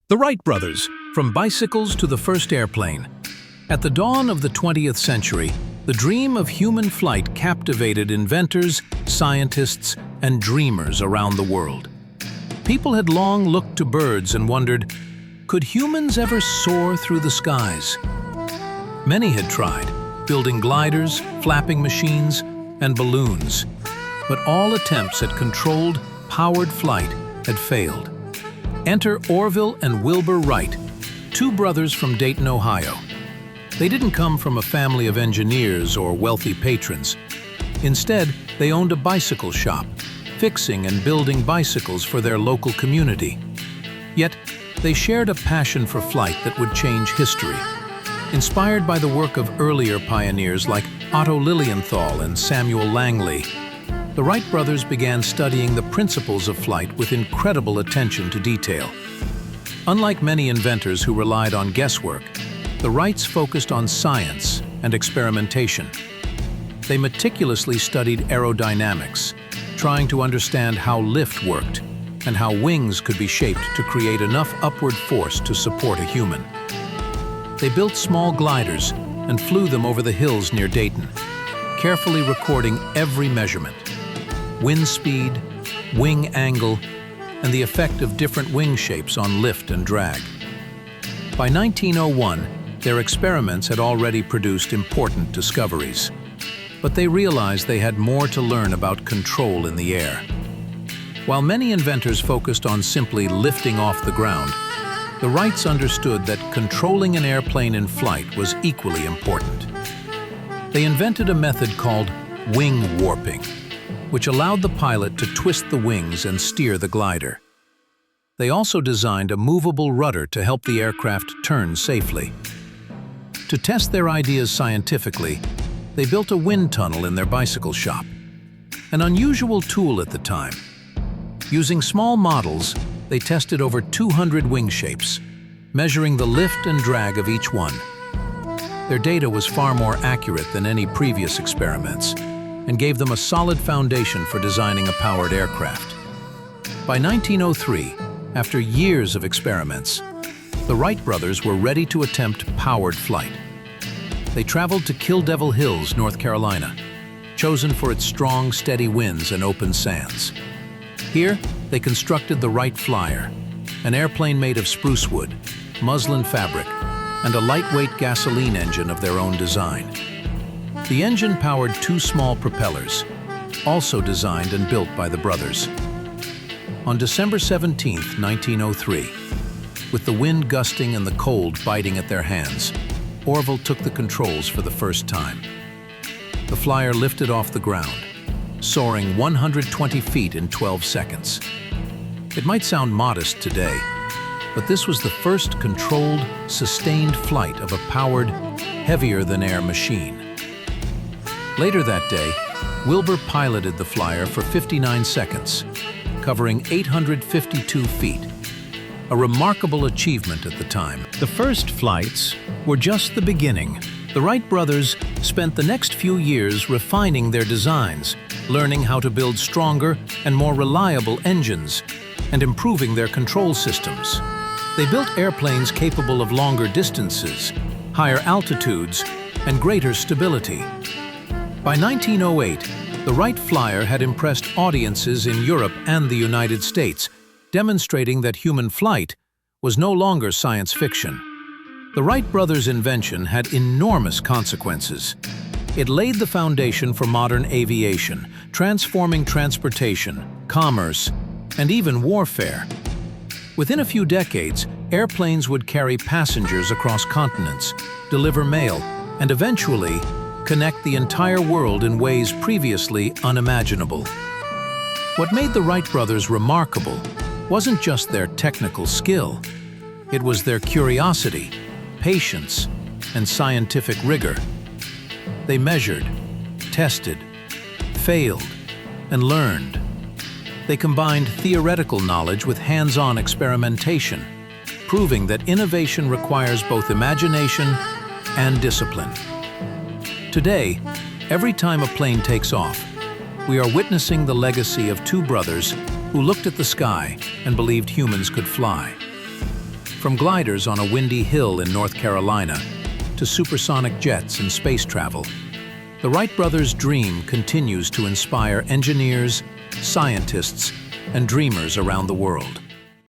The Wright brothers, from bicycles to the first airplane. At the dawn of the 20th century, the dream of human flight captivated inventors, scientists, and dreamers around the world. People had long looked to birds and wondered, could humans ever soar through the skies? Many had tried, building gliders, flapping machines, and balloons. But all attempts at controlled, powered flight had failed. Enter Orville and Wilbur Wright, two brothers from Dayton, Ohio. They didn't come from a family of engineers or wealthy patrons. Instead, they owned a bicycle shop, fixing and building bicycles for their local community. Yet, they shared a passion for flight that would change history. Inspired by the work of earlier pioneers like Otto Lilienthal and Samuel Langley, the Wright brothers began studying the principles of flight with incredible attention to detail. Unlike many inventors who relied on guesswork, the Wrights focused on science and experimentation. They meticulously studied aerodynamics, trying to understand how lift worked and how wings could be shaped to create enough upward force to support a human. They built small gliders and flew them over the hills near Dayton, carefully recording every measurement: wind speed, wing angle, and the effect of different wing shapes on lift and drag. By 1901, their experiments had already produced important discoveries. But they realized they had more to learn about control in the air. While many inventors focused on simply lifting off the ground, the Wrights understood that controlling an airplane in flight was equally important. They invented a method called wing warping, which allowed the pilot to twist the wings and steer the glider. They also designed a movable rudder to help the aircraft turn safely. To test their ideas scientifically, they built a wind tunnel in their bicycle shop, an unusual tool at the time. Using small models, they tested over 200 wing shapes, measuring the lift and drag of each one. Their data was far more accurate than any previous experiments, and gave them a solid foundation for designing a powered aircraft. By 1903, after years of experiments, the Wright brothers were ready to attempt powered flight. They traveled to Kill Devil Hills, North Carolina, chosen for its strong, steady winds and open sands. Here, they constructed the Wright Flyer, an airplane made of spruce wood, muslin fabric, and a lightweight gasoline engine of their own design. The engine powered two small propellers, also designed and built by the brothers. On December 17, 1903, with the wind gusting and the cold biting at their hands, Orville took the controls for the first time. The Flyer lifted off the ground, soaring 120 feet in 12 seconds. It might sound modest today, but this was the first controlled, sustained flight of a powered, heavier-than-air machine. Later that day, Wilbur piloted the Flyer for 59 seconds, covering 852 feet, a remarkable achievement at the time. The first flights were just the beginning. The Wright brothers spent the next few years refining their designs, learning how to build stronger and more reliable engines, and improving their control systems. They built airplanes capable of longer distances, higher altitudes, and greater stability. By 1908, the Wright Flyer had impressed audiences in Europe and the United States, demonstrating that human flight was no longer science fiction. The Wright brothers' invention had enormous consequences. It laid the foundation for modern aviation, transforming transportation, commerce, and even warfare. Within a few decades, airplanes would carry passengers across continents, deliver mail, and eventually connect the entire world in ways previously unimaginable. What made the Wright brothers remarkable wasn't just their technical skill. It was their curiosity, patience, and scientific rigor. They measured, tested, failed, and learned. They combined theoretical knowledge with hands-on experimentation, proving that innovation requires both imagination and discipline. Today, every time a plane takes off, we are witnessing the legacy of two brothers who looked at the sky and believed humans could fly. From gliders on a windy hill in North Carolina to supersonic jets and space travel, the Wright brothers' dream continues to inspire engineers, scientists, and dreamers around the world.